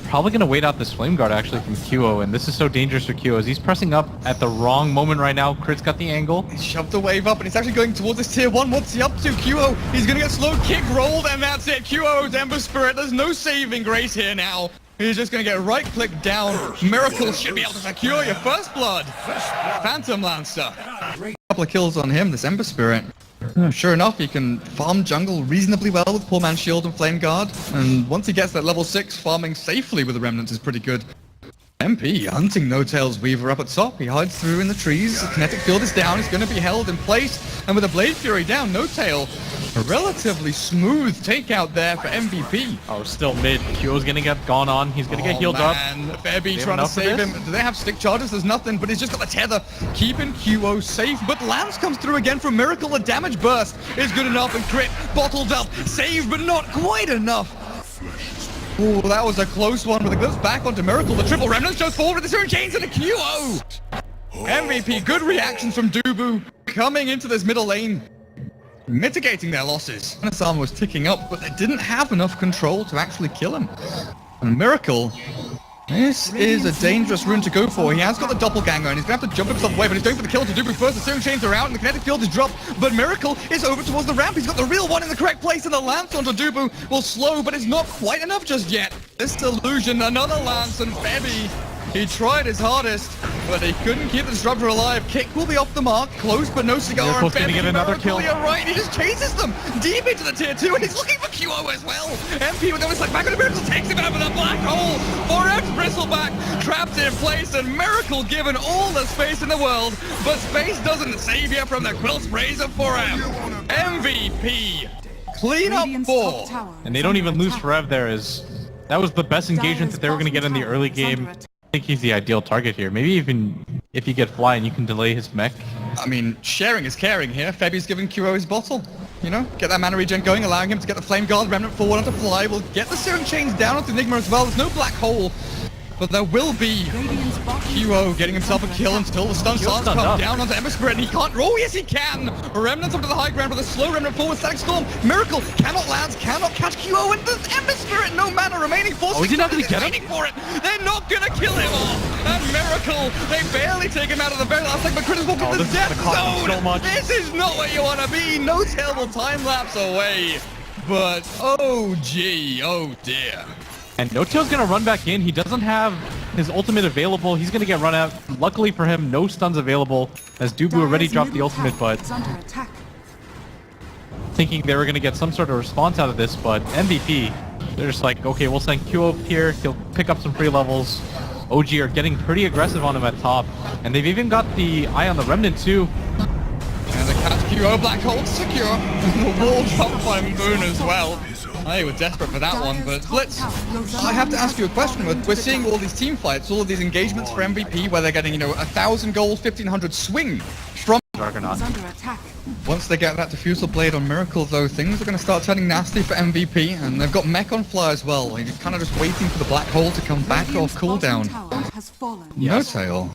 Probably going to wait out this Flame Guard actually from QO, and this is so dangerous for QO as he's pressing up at the wrong moment right now. Crit's got the angle. He shoved the wave up and he's actually going towards this tier 1. What's he up to? QO, he's going to get slow kick rolled and that's it. QO's Ember Spirit, there's no saving grace here now. He's just going to get right click down. Miracle should be able to secure your first blood. Phantom Lancer. Couple of kills on him, this Ember Spirit. Sure enough, he can farm jungle reasonably well with Poor Man's Shield and Flame Guard. And once he gets that level 6, farming safely with the Remnants is pretty good. MP hunting No-Tail's Weaver up at top. He hides through in the trees. The kinetic field is down. He's going to be held in place. And with a Blade Fury down, No-Tail, a relatively smooth takeout there for MVP. Oh, still mid. QO's going to get gone on. He's going to get healed up. Fairby trying to save him. Do they have stick charges? There's nothing, but he's just got the tether. Keeping QO safe. But Lance comes through again from Miracle. The damage burst is good enough. And Crit bottled up. Saved, but not quite enough. Oh, that was a close one, but it goes back onto Miracle. The triple remnants goes forward with the Searing Chains and a QO. MVP, good reactions from Dubu coming into this middle lane, mitigating their losses. This armor was ticking up, but they didn't have enough control to actually kill him. And Miracle, this is a dangerous rune to go for. He has got the doppelganger and he's going to have to jump himself away, but he's going for the kill to Dubu first. The Searing Chains are out and the kinetic field is dropped, but Miracle is over towards the ramp. He's got the real one in the correct place, and the lance onto Dubu will slow, but it's not quite enough just yet. This illusion, another lance, and Febby, he tried his hardest, but he couldn't keep the disruptor alive. Kick will be off the mark, close but no cigar. Miracle's gonna get another kill. You're right, he just chases them deep into the tier 2, and he's looking for QO as well. MP with almost like back on the Miracle takes him out of the black hole. Forever Bristleback trapped in place, and Miracle given all the space in the world, but space doesn't save you from the Quill Sprays of Forever. MVP, clean up 4. And they don't even lose Forever there, as that was the best engagement that they were going to get in the early game. I think he's the ideal target here. Maybe even if you get flying, you can delay his mech. I mean, sharing is caring here. Febby's giving QO his bottle. You know, get that mana regen going, allowing him to get the Flame Guard Remnant forward onto Fly. We'll get the Searing Chains down onto Enigma as well. There's no black hole, but there will be QO getting himself a kill until the stun starts to come down onto Ember Spirit, and he can't roll. Yes, he can. Remnants up to the high ground with a slow Remnant forward. Static Storm. Miracle cannot land, cannot catch QO, and the Ember Spirit, no mana remaining. Oh, is he not going to get him? For it. They're not going to kill him off. And Miracle, they barely take him out of the very last segment. Crit is walking to the death zone. So this is not where you want to be. No-Tail will time lapse away. But, oh gee, oh dear. And No-Tail's going to run back in. He doesn't have his ultimate available. He's going to get run out. Luckily for him, no stuns available, as Dubu already dropped the ultimate, but thinking they were going to get some sort of response out of this, but MVP, they're just like, okay, we'll send Q up here. He'll pick up some free levels. OG are getting pretty aggressive on him at top, and they've even got the eye on the Remnant too. And the catch QO black hole secure. The wall dropped by Moon as well. They were desperate for that one, but I have to ask you a question. We're seeing all these team fights, all of these engagements for MVP where they're getting, 1,000 gold, 1,500 swing from Juggernaut. Once they get that Diffusal Blade on Miracle, though, things are going to start turning nasty for MVP, and they've got Mech on Fly as well. He's kind of just waiting for the black hole to come back off cooldown. No-Tail.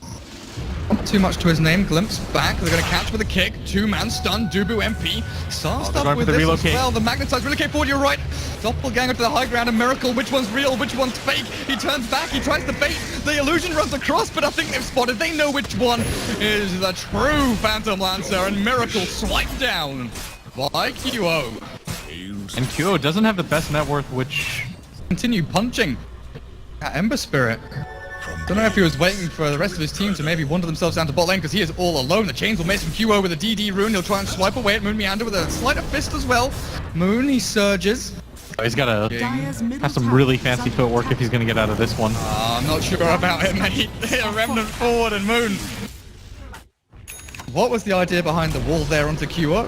Not too much to his name. Glimpse back. They're going to catch with a kick. 2-man stun. Dubu MP. Sarsed up with this as well. The Magnetize relocate forward. You're right. Doppelganger to the high ground. A Miracle. Which one's real? Which one's fake? He turns back. He tries to bait. The illusion runs across, but I think they've spotted. They know which one is the true Phantom Lancer. And Miracle swiped down by QO. And QO doesn't have the best net worth, which continue punching at Ember Spirit. Don't know if he was waiting for the rest of his team to maybe wander themselves down to bot lane, because he is all alone. The chains will miss from QO with a DD rune. He'll try and swipe away at Moon Meander with a sleight of fist as well. Moon, he surges. Oh, he's got to have some really fancy footwork if he's going to get out of this one. I'm not sure about it, mate. Remnant forward and Moon. What was the idea behind the wall there onto QO?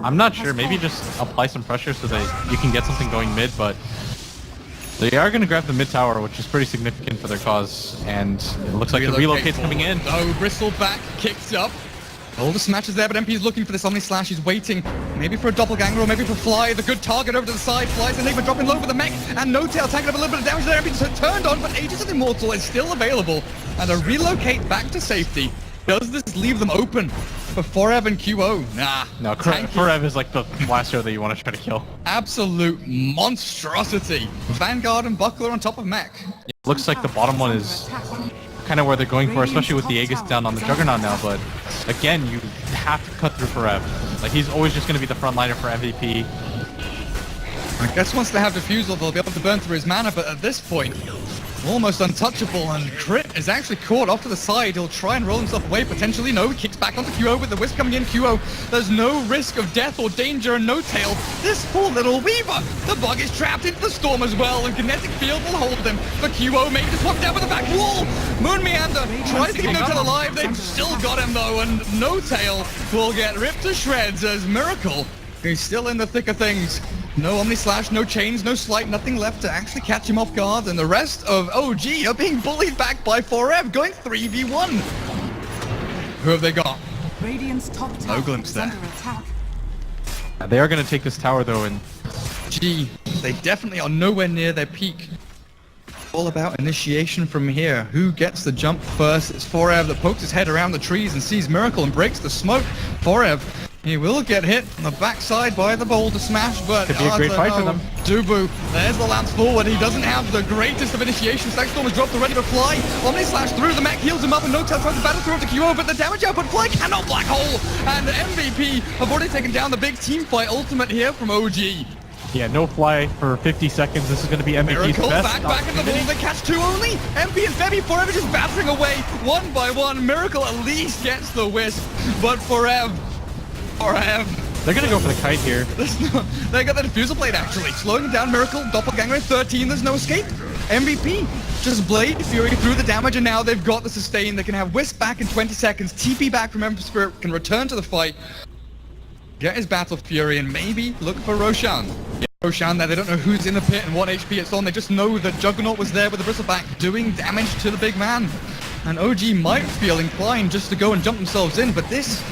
I'm not sure. Maybe just apply some pressure so that you can get something going mid, but they are going to grab the mid tower, which is pretty significant for their cause, and it looks like the relocate's coming in. Oh, Bristleback kicks up. All the smashes there, but MP's looking for this Omni Slash. He's waiting, maybe for a doppelganger or maybe for Fly. The good target over to the side. Fly's Enigma dropping low with the mech, and No-Tail taking up a little bit of damage there. MP turned on, but Aegis of Immortal is still available, and a relocate back to safety. Does this leave them open But Forev and QO, nah. No, Forev is like the last hero that you want to try to kill. Absolute monstrosity. Vanguard and Buckler on top of Mech. Looks like the bottom one is kind of where they're going for, especially with the Aegis down on the Juggernaut now, but again, you have to cut through Forev. Like, he's always just going to be the front liner for MVP. I guess once they have Diffusal, they'll be able to burn through his mana, but at this point, almost untouchable, and Crit is actually caught off to the side. He'll try and roll himself away, potentially. No, he kicks back onto QO with the Wisp coming in. QO, there's no risk of death or danger and no tail. This poor little Weaver, the bug is trapped into the storm as well, and Kinetic Field will hold him. But QO maybe just walk down with the back wall. Moon Meander tries to keep No Tail alive. They've still got him though, and No Tail will get ripped to shreds as Miracle. He's still in the thick of things. No Omni Slash, no chains, no slight, nothing left to actually catch him off guard, and the rest of OG are being bullied back by Forev, going 3v1. Who have they got? Radiant's top tower No glimpse there. under attack. They are going to take this tower though, and They definitely are nowhere near their peak. All about initiation from here. Who gets the jump first? It's Forev that pokes his head around the trees and sees Miracle and breaks the smoke. Forev, he will get hit on the backside by the boulder smash, but could be a great fight for them. Dubu, there's the lance forward. He doesn't have the greatest of initiations. Stackstorm is dropped already, but Fly, Omni Slash through the mech, heals him up, and No Tail tries to battle through onto QO, but the damage output, Fly cannot black hole, and MVP have already taken down the big team fight ultimate here from OG. yeah, no Fly for 50 seconds. This is going to be MVP's Miracle best back in the ball, they catch two only. MP and Febby Forever just battering away one by one. Miracle at least gets the Wisp, but Forever. They're going to go for the kite here. They got the Diffusal Blade actually, slowing down Miracle, Doppelganger 13, there's no escape. MVP, just Blade Fury through the damage, and now they've got the sustain. They can have Wisp back in 20 seconds, TP back from Emperor Spirit, can return to the fight, get his Battle Fury, and maybe look for Roshan. Yeah, Roshan there, they don't know who's in the pit and what HP it's on, they just know that Juggernaut was there with the Bristleback doing damage to the big man. And OG might feel inclined just to go and jump themselves in, but this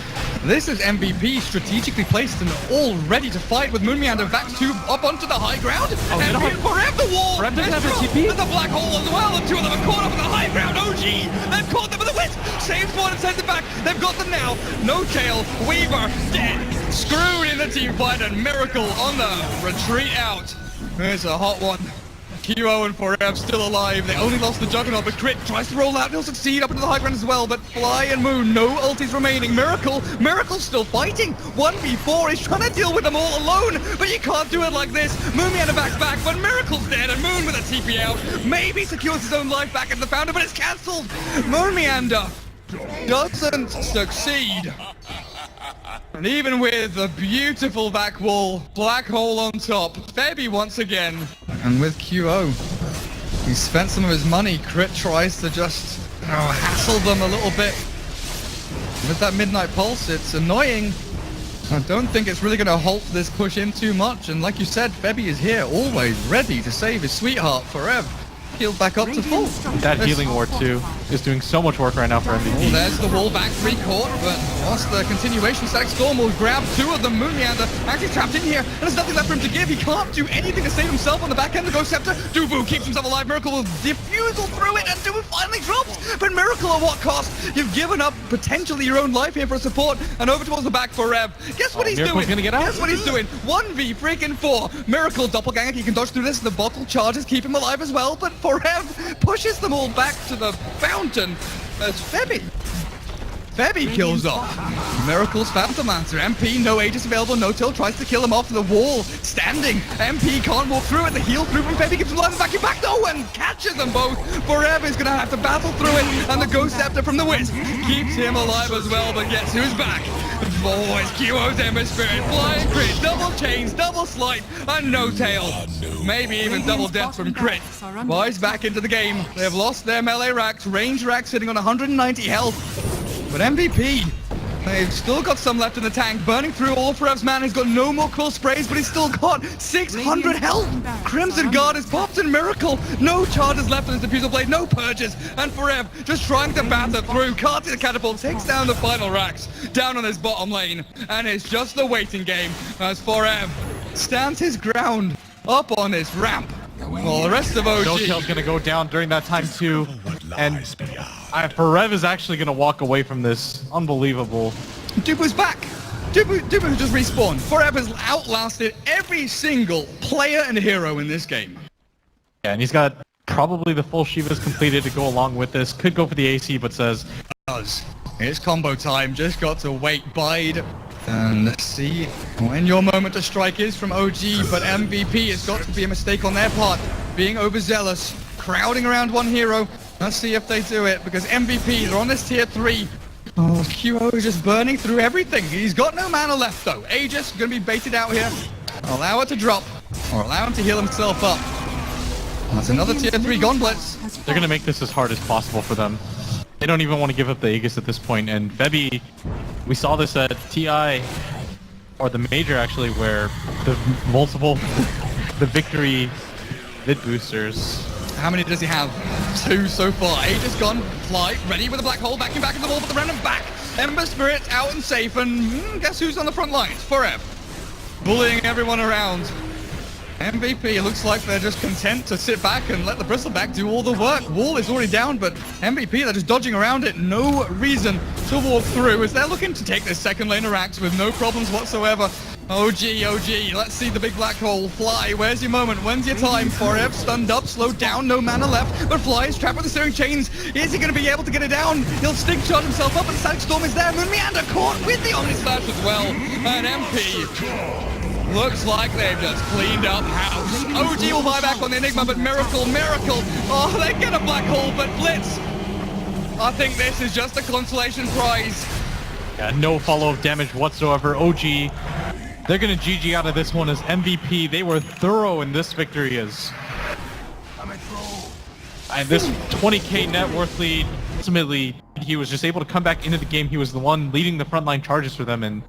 is MVP strategically placed and all ready to fight with Moon Meander. Vax 2 up onto the high ground. Oh, and Forever the wall. Forever doesn't have a TP. And the black hole as well. The two of them are caught up in the high ground. OG, they've caught them with the Wisp. Saves one and sends it back. They've got them now. No Tail, Weaver, dead. Screwed in the team fight, and Miracle on the retreat out. There's a hot one. QO and Forev still alive. They only lost the Juggernaut, but Crit tries to roll out. He'll succeed up into the high ground as well, but Fly and Moon, no ultis remaining. Miracle's still fighting. 1v4, he's trying to deal with them all alone, but you can't do it like this. Moon Meander backs back, but Miracle's dead, and Moon with a TP out. Maybe secures his own life back at the Founder, but it's cancelled. Moon Meander doesn't succeed. And even with the beautiful back wall, black hole on top, Febby once again. And with QO, he spent some of his money. Crit tries to just hassle them a little bit. With that Midnight Pulse, it's annoying. I don't think it's really going to halt this push in too much. And like you said, Febby is here, always ready to save his sweetheart forever. Healed back up to full. That healing ward too is doing so much work right now for MVP. Oh, there's the wall back 3 caught, but what's the continuation? Stackstorm will grab 2 of them. Moon Meander actually trapped in here, and there's nothing left for him to give. He can't do anything to save himself on the back end. The Ghost Scepter, Dubu keeps himself alive. Miracle will Diffusal through it, and Dubu finally drops. But Miracle at what cost? You've given up potentially your own life here for support, and over towards the back for Rev. Guess what he's Miracle's doing? Gonna get out? Guess what he's doing? 1v4. Miracle Doppelganger, he can dodge through this. The bottle charges keep him alive as well, but for Rev pushes them all back to the fountain as Febby kills off Miracle's Phantomancer. MP, no Aegis available, No Tail tries to kill him off the wall, standing. MP can't walk through it, the heal through from Febby gives him life back in back though, and catches them both. Forever is gonna have to battle through it, and the Ghost Scepter from the Wisp keeps him alive as well, but guess who's back? Boys, QO's Ember Spirit, Flying Crit, double chains, double slight, and No Tail. Maybe even double death from Crit. Boys back into the game. They have lost their melee racks, range racks sitting on 190 health. But MVP, they've still got some left in the tank, burning through all of Forev's mana. He's got no more quill sprays, but he's still got 600 health. Crimson Guard is popped in Miracle. No charges left on his Diffusal Blade, no purges. And Forev just trying to batter through. Can't see the catapult, takes down the final racks, down on his bottom lane. And it's just the waiting game as Forev stands his ground up on his ramp. Well, the rest of OG... No Tail's gonna go down during that time too, and Forev is actually gonna walk away from this. Unbelievable. Dubu's back. Dubu just respawned. Forever has outlasted every single player and hero in this game. Yeah, and he's got probably the full Shivas completed to go along with this. Could go for the AC, but says... It's combo time. Just got to wait, bide, and let's see when your moment to strike is from OG. But MVP has got to be a mistake on their part, being overzealous, crowding around one hero. Let's see if they do it, because MVP, they're on this tier 3. Oh, QO is just burning through everything. He's got no mana left, though. Aegis going to be baited out here. Allow it to drop, or allow him to heal himself up. That's another tier 3 Gonblitz. They're going to make this as hard as possible for them. They don't even want to give up the Aegis at this point. And Bebby, we saw this at TI, or the Major actually, where the multiple, the victory mid boosters. How many does he have? 2 so far. Aegis gone, fly, ready with a black hole, backing back in the wall, but the random back. Ember Spirit out and safe, and guess who's on the front lines? Forever. Bullying everyone around. MVP, it looks like they're just content to sit back and let the Bristleback do all the work. Wall is already down, but MVP, they're just dodging around it. No reason to walk through as they're looking to take this second lane Arax with no problems whatsoever. OG, let's see the big black hole. Fly, where's your moment? When's your time? Forever stunned up, slowed down, no mana left. But Fly is trapped with the steering chains. Is he going to be able to get it down? He'll stick charge himself up, and Static Storm is there. Moon Meander caught with the Omni Slash as well. And MP... looks like they've just cleaned up house. OG will buy back on the Enigma, but Miracle. Oh, they get a black hole, but Blitz. I think this is just a consolation prize. Yeah, no follow-up damage whatsoever. OG, they're going to GG out of this one as MVP. They were thorough in this victory as... and this 20k net worth lead, ultimately, he was just able to come back into the game. He was the one leading the frontline charges for them, and